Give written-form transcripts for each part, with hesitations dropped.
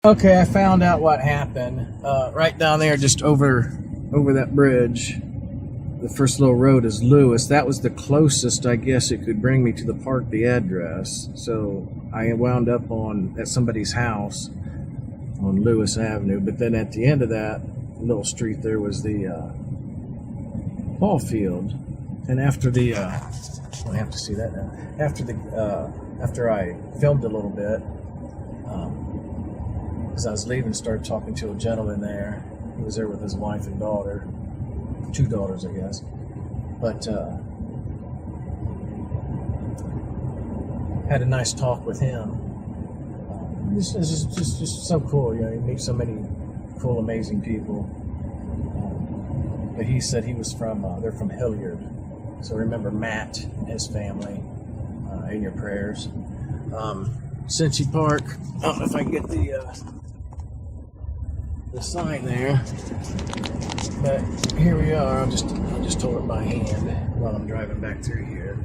Okay, I found out what happened. Right down there, just over that bridge, the first little road is Lewis. That was the closest, I guess, it could bring me to the park, the address. So I wound up at somebody's house on Lewis Avenue. But then at the end of that little street, there was the ball field. And after the, I have to see that now. After I filmed a little bit, as I was leaving, started talking to a gentleman there. He was there with his wife and daughter, 2 daughters, I guess. But had a nice talk with him. It's just so cool, you know. You meet so many cool, amazing people. But he said he was they're from Hilliard. So remember Matt and his family in your prayers. Cincy Park. I don't know if I can get the sign there, but here we are. I'll just hold it by hand while I'm driving back through here.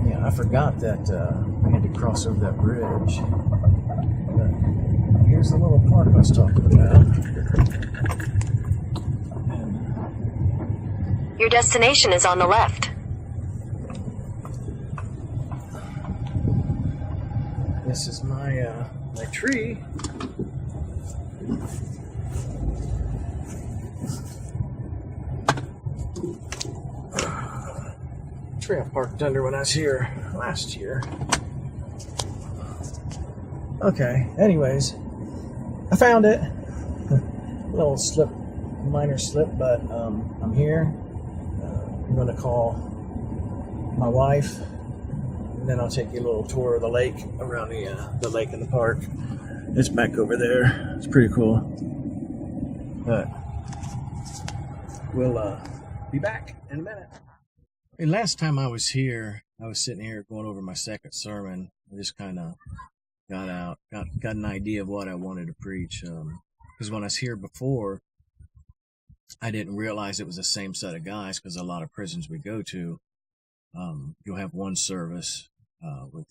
Yeah, I forgot that I had to cross over that bridge. But here's the little park I was talking about. Your destination is on the left. This is my tree. Tree I parked under when I was here last year. Okay, anyways, I found it. Little minor slip, but I'm here. I'm going to call my wife. And then I'll take you a little tour of the lake, around the lake in the park. It's back over there. It's pretty cool. But we'll be back in a minute. Hey, last time I was here, I was sitting here going over my second sermon. I just kind of got an idea of what I wanted to preach. Because when I was here before, I didn't realize it was the same set of guys, because a lot of prisons we go to, you'll have one service with,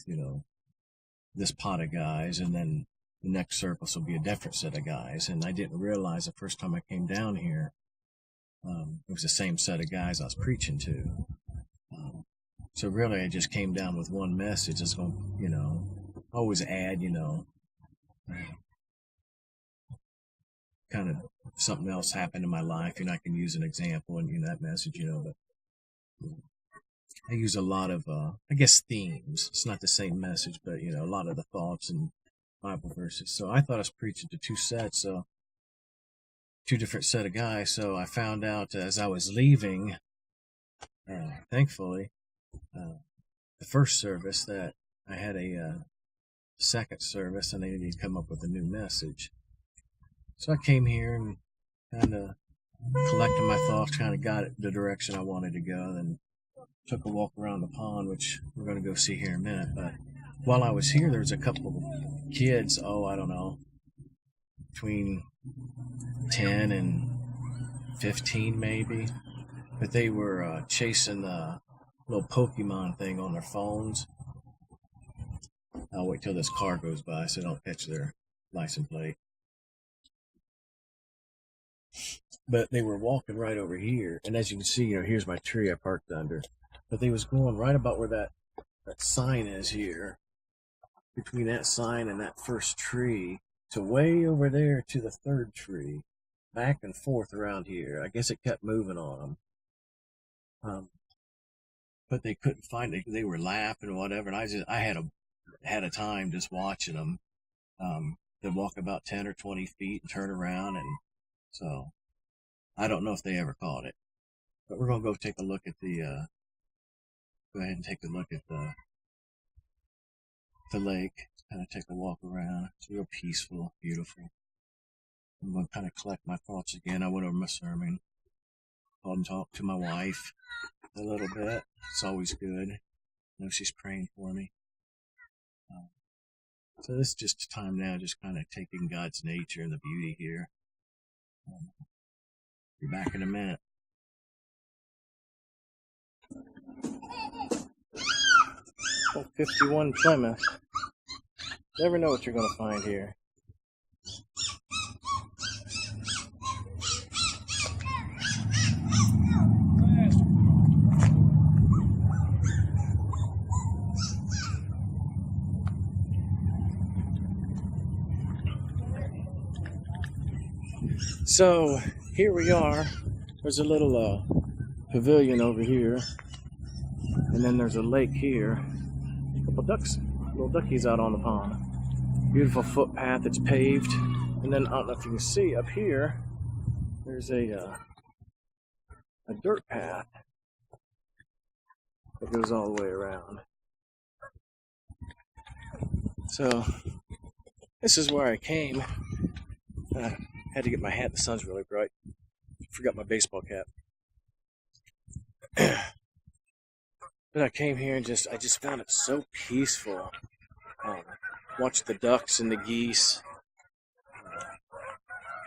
this pot of guys, and then the next service will be a different set of guys. And I didn't realize the first time I came down here, it was the same set of guys I was preaching to. So really, I just came down with one message. It's going to, always add, kind of something else happened in my life, I can use an example in that message, but I use a lot of, I guess, themes. It's not the same message, but, a lot of the thoughts and Bible verses. So I thought I was preaching to two different set of guys. So I found out as I was leaving, thankfully, the first service, that I had a second service, and I needed to come up with a new message. So I came here and kind of collected my thoughts, kind of got it the direction I wanted to go, then took a walk around the pond, which we're going to go see here in a minute. But while I was here, there was a couple of kids, I don't know, between 10 and 15 maybe, but they were chasing the little Pokemon thing on their phones. I'll wait till this car goes by so I don't catch their license plate. But they were walking right over here, and as you can see, here's my tree I parked under. But they was going right about where that sign is here, between that sign and that first tree, to way over there to the third tree, back and forth around here. I guess it kept moving on them. But they couldn't find it. They were laughing or whatever, and I had a time just watching them. They'd walk about 10 or 20 feet and turn around, and so I don't know if they ever caught it. But we're gonna go take a look at go ahead and take a look at the lake. Kind of take a walk around. It's real peaceful, beautiful. I'm going to kind of collect my thoughts again. I went over my sermon, called and talked to my wife a little bit. It's always good. I know she's praying for me. So this is just a time now, just kind of taking God's nature and the beauty here. Be back in a minute. Old 51 Plymouth. Never know what you're going to find here. So here we are. There's a little pavilion over here, and then there's a lake here. A couple ducks, little duckies out on the pond. Beautiful footpath that's paved, and then I don't know if you can see up here. There's a dirt path that goes all the way around. So this is where I came. Had to get my hat. The sun's really bright. Forgot my baseball cap. But I came here and I just found it so peaceful. Watch the ducks and the geese.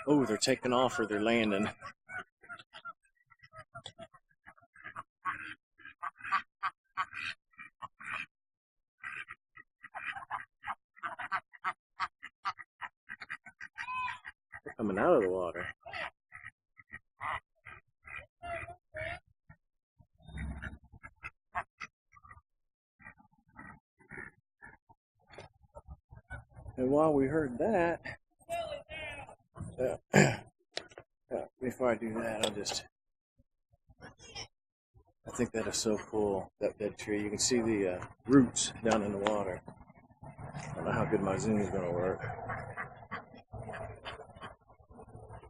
Oh, they're taking off or they're landing. They're coming out of the water. And while we heard that, before I do that, I think that is so cool, that dead tree. You can see the roots down in the water. I don't know how good my zoom is going to work.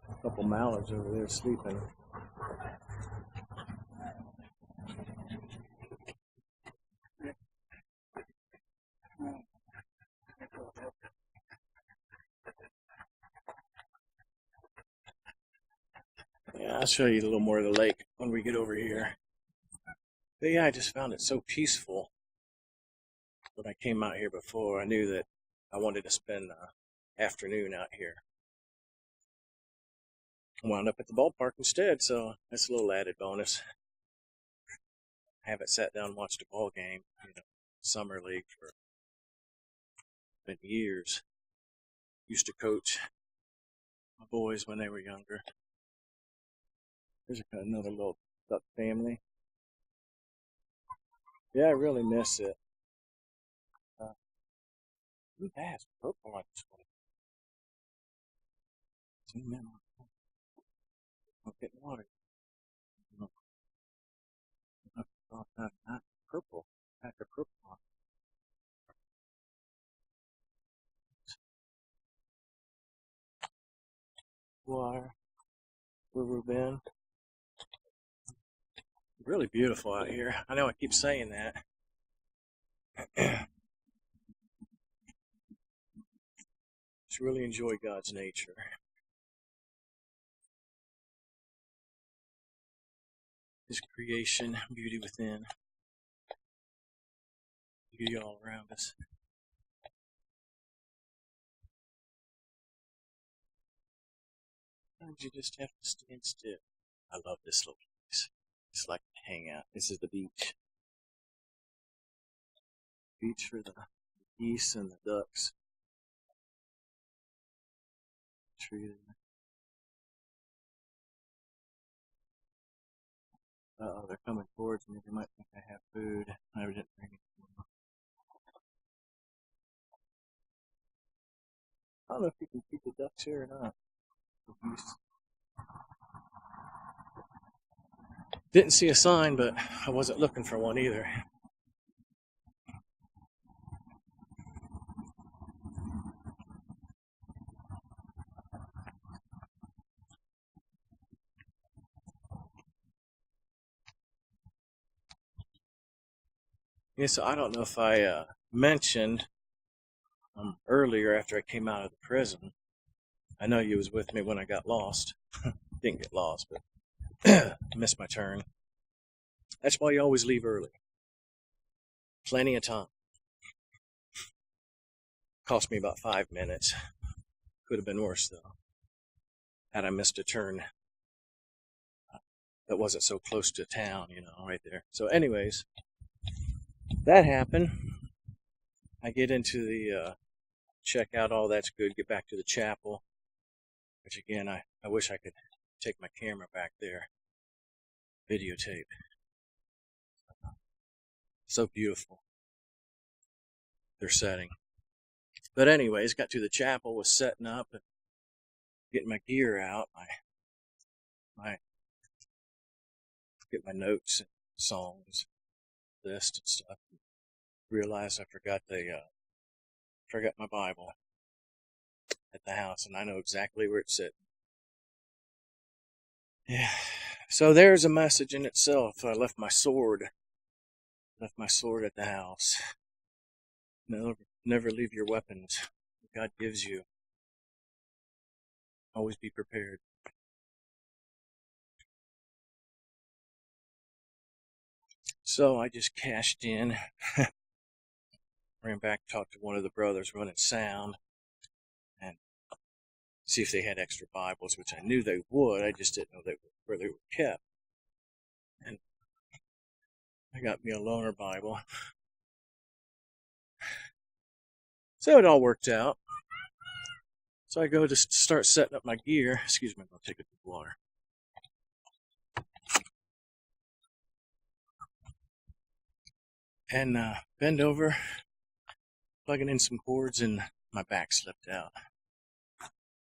A couple mallards over there sleeping. Yeah, I'll show you a little more of the lake when we get over here. But yeah, I just found it so peaceful. When I came out here before, I knew that I wanted to spend the afternoon out here. I wound up at the ballpark instead, so that's a little added bonus. I haven't sat down and watched a ball game, summer league for been years. Used to coach my boys when they were younger. There's another little duck family. Yeah, I really miss it. Ooh, that's purple on this one. Zoom in. I'm getting water. Not purple. Pack of purple on. Water. River Bend. Really beautiful out here. I know I keep saying that. Just really enjoy God's nature. His creation, beauty within, beauty all around us. Sometimes you just have to stand still. I love this little place. It's like a hangout. This is the beach. Beach for the geese and the ducks. Tree there. Uh-oh, they're coming towards me. They might think I have food. I didn't bring it. I don't know if you can feed the ducks here or not. Didn't see a sign, but I wasn't looking for one either. Yeah, so I don't know if I mentioned earlier after I came out of the prison. I know you was with me when I got lost. Didn't get lost, but missed my turn. That's why you always leave early. Plenty of time. Cost me about 5 minutes. Could have been worse though. Had I missed a turn that wasn't so close to town, right there. So anyways, that happened. I get into the check out, all that's good, get back to the chapel, which again, I wish I could take my camera back there, videotape. So beautiful, their setting. But anyways, got to the chapel, was setting up and getting my gear out, my get my notes and songs list and stuff. Realized I forgot my Bible at the house, and I know exactly where it's sitting. Yeah. So there's a message in itself. I left my sword at the house. Never leave your weapons that God gives you. Always be prepared. So I just cashed in, ran back, talked to one of the brothers running sound, and see if they had extra Bibles, which I knew they would. I just didn't know where they were kept. And I got me a loaner Bible. So it all worked out. So I go to start setting up my gear. Excuse me, I'll take a drink of water. And bend over, plugging in some cords, and my back slipped out.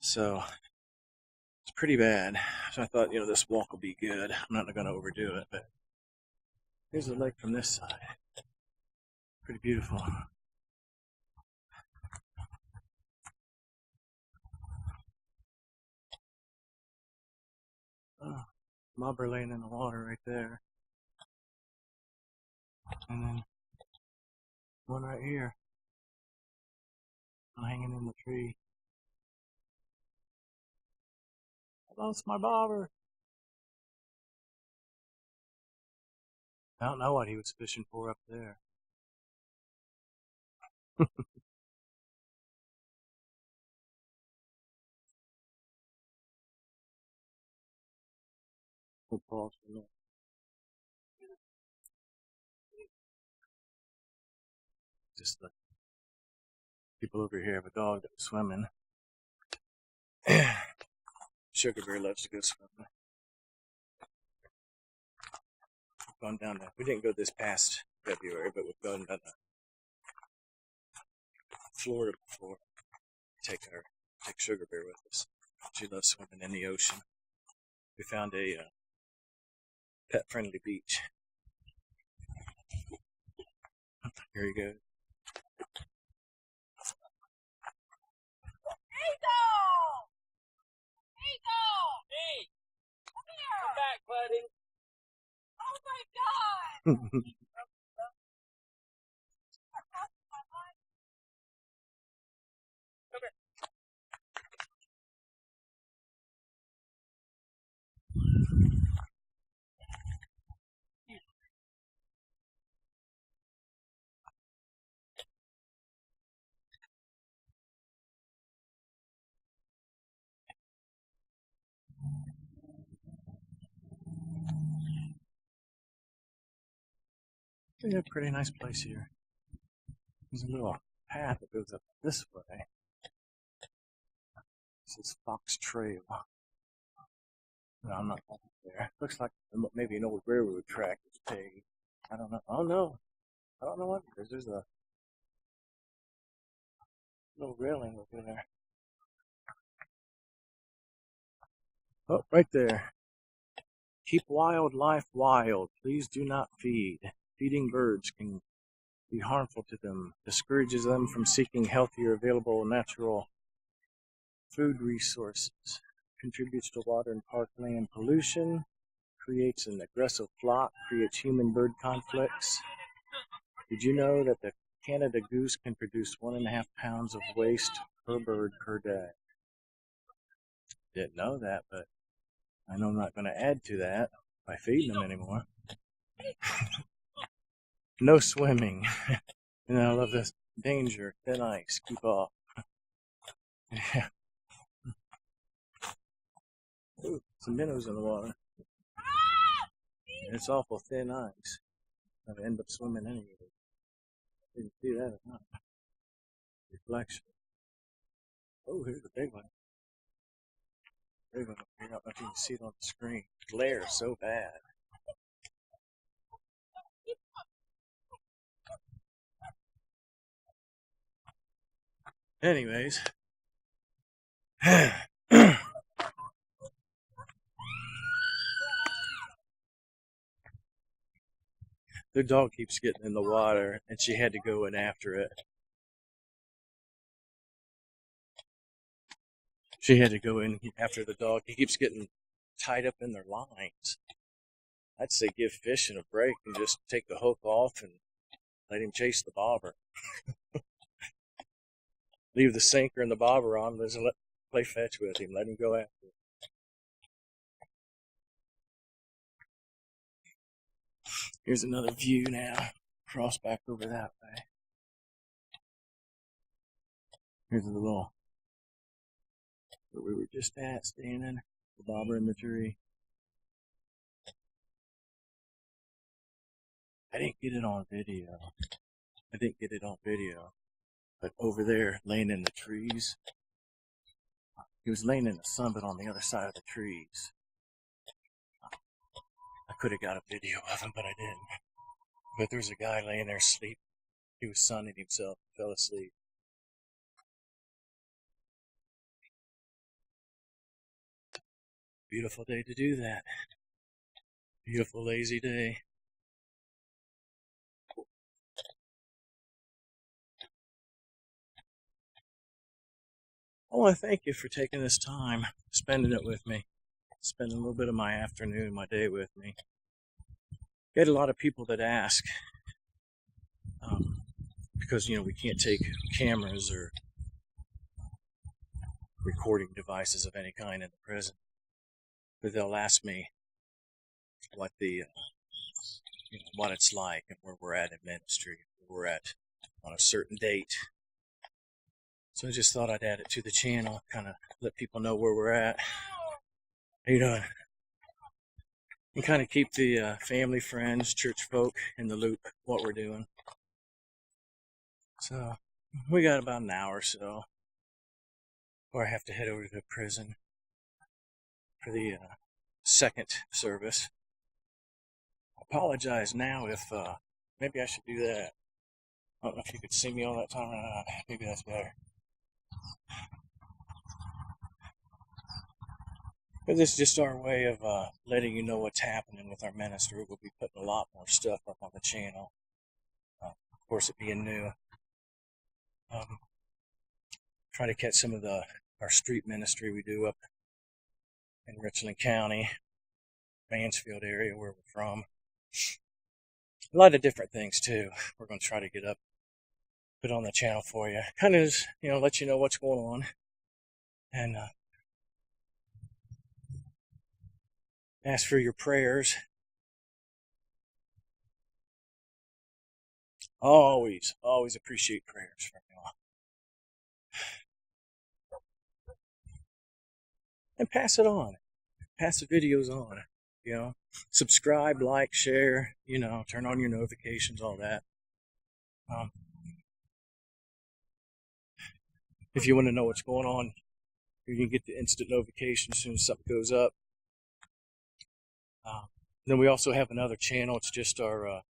So it's pretty bad. So I thought, this walk will be good. I'm not going to overdo it, but here's the lake from this side. Pretty beautiful. Oh, mobber laying in the water right there. And then one right here. I'm hanging in the tree. I lost my bobber. I don't know what he was fishing for up there. We'll pause for a minute. Just the people over here have a dog that was swimming. Sugar Bear loves to go swimming. We've gone down there. We didn't go this past February, but we've gone down to Florida before. Take Sugar Bear with us. She loves swimming in the ocean. We found a pet-friendly beach. Here you go. Hey, come here. Come back, buddy. Oh my God. We have a pretty nice place here. There's a little path that goes up this way. This is Fox Trail. No, I'm not going there. Looks like maybe an old railroad track is paved. I don't know. Oh no. I don't know what it is. There's a little railing over there. Oh, right there. Keep wildlife wild. Please do not feed. Feeding birds can be harmful to them, discourages them from seeking healthier, available, natural food resources, contributes to water and parkland pollution, creates an aggressive flock, creates human-bird conflicts. Did you know that the Canada goose can produce 1.5 pounds of waste per bird per day? Didn't know that, but I know I'm not going to add to that by feeding them anymore. No swimming. And I love this. Danger, thin ice, keep off. Yeah. Ooh, some minnows in the water. It's awful thin ice. I'd end up swimming anyway. Didn't see that enough. reflection. Oh, here's the big one. Big one. I don't know if you can see it on the screen. Glare so bad. Anyways. The dog keeps getting in the water, and she had to go in after it. She had to go in after the dog. He keeps getting tied up in their lines. I'd say give fishing a break and just take the hook off and let him chase the bobber. Leave the sinker and the bobber on. Play fetch with him. Let him go after it. Here's another view now. Cross back over that way. Here's a little where we were just at, standing. The bobber in the tree. I didn't get it on video. But over there, laying in the trees, he was laying in the sun, but on the other side of the trees. I could have got a video of him, but I didn't. But there was a guy laying there asleep. He was sunning himself, fell asleep. Beautiful day to do that. Beautiful, lazy day. I want to thank you for taking this time, spending it with me, spending a little bit of my afternoon, my day with me. Get a lot of people that ask, because, we can't take cameras or recording devices of any kind in the prison. But they'll ask me what what it's like and where we're at in ministry, where we're at on a certain date. So I just thought I'd add it to the channel, kind of let people know where we're at. How you doing? And kind of keep the family, friends, church folk in the loop what we're doing. So we got about an hour or so before I have to head over to the prison for the second service. I apologize now if maybe I should do that. I don't know if you could see me all that time or not. Maybe that's better. But this is just our way of letting you know what's happening with our ministry. We'll be putting a lot more stuff up on the channel. Of course, it being new. Try to catch some of our street ministry we do up in Richland County, Mansfield area where we're from. A lot of different things too. We're going to try to get up, put on the channel for you. Kind of, let you know what's going on. And ask for your prayers. Always appreciate prayers from you all. And pass it on. Pass the videos on. Subscribe, like, share, turn on your notifications, all that. If you want to know what's going on, you can get the instant notification as soon as something goes up. Then we also have another channel. It's just our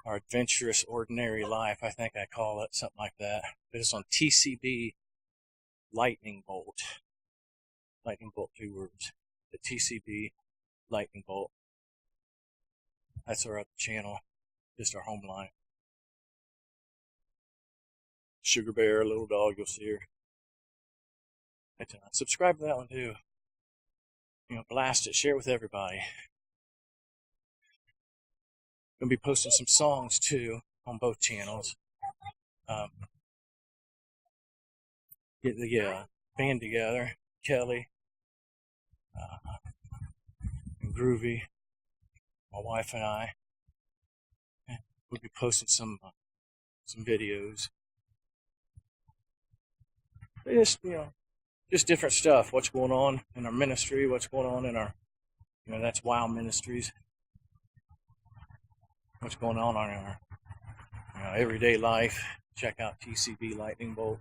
adventurous ordinary life, I think I call it, something like that. But it's on TCB Lightning Bolt. Lightning Bolt, 2 words. The TCB Lightning Bolt. That's our other channel, just our home line. Sugar Bear, little dog, you'll see her. But, subscribe to that one too. Blast it, share it with everybody. Gonna be posting some songs too on both channels. Get the band together, Kelly and Groovy, my wife and I. We'll be posting some videos. Just different stuff. What's going on in our ministry? What's going on in our, that's Wow Ministries. What's going on in our, everyday life? check out TCB Lightning Bolt.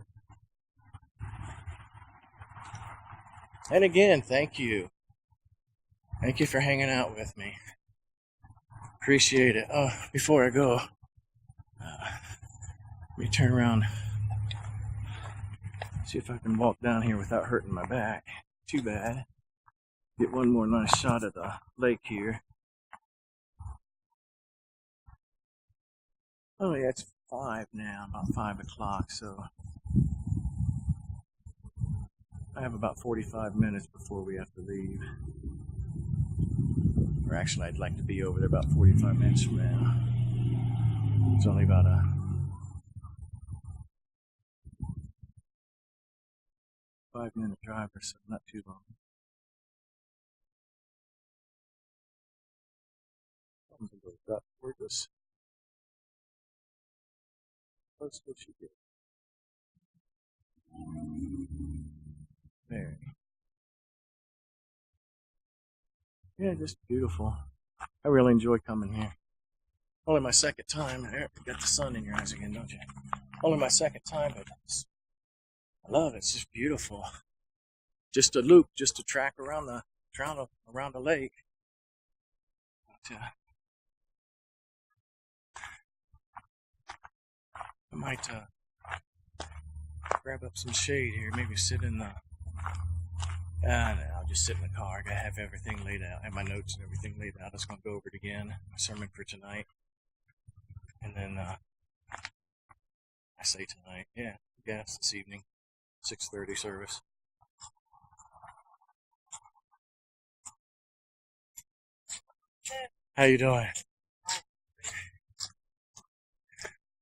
And again, thank you. Thank you for hanging out with me. Appreciate it. Oh, before I go, let me turn around. See if I can walk down here without hurting my back. Too bad. Get one more nice shot of the lake here. Oh yeah, it's 5 now, about 5 o'clock, so I have about 45 minutes before we have to leave. Or actually, I'd like to be over there about 45 minutes from now. It's only about a 5-minute drive or so, not too long. Comes a little duck. Where'd this? Let's go shoot it. There. Yeah, just beautiful. I really enjoy coming here. Only my second time. There, you got the sun in your eyes again, don't you? Only my second time, but I love it. It's just beautiful. Just a loop, just a track around the lake. But, I might grab up some shade here. Maybe sit in the. No, I'll just sit in the car. I gotta have everything laid out. I have my notes and everything laid out. I was gonna go over it again. My sermon for tonight, and then I say tonight. Yeah, it's this evening, 6:30 service. How you doing?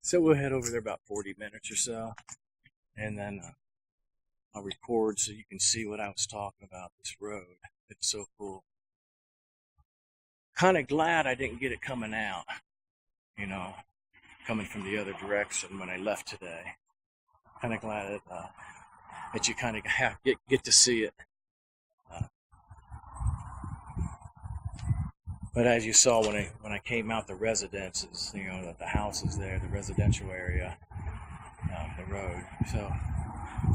So we'll head over there about 40 minutes or so, and then I'll record so you can see what I was talking about, this road. It's so cool. Kind of glad I didn't get it coming out, coming from the other direction when I left today. Kind of glad that you kind of get to see it. But as you saw when I came out the residences, the houses there, the residential area, the road. So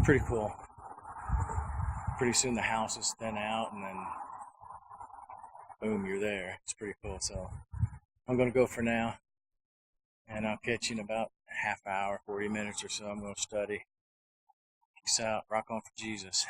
pretty cool. Pretty soon the houses thin out, and then boom, you're there. It's pretty cool. So I'm gonna go for now, and I'll catch you in about a half hour, 40 minutes or so. I'm gonna study. Peace out. Rock on for Jesus.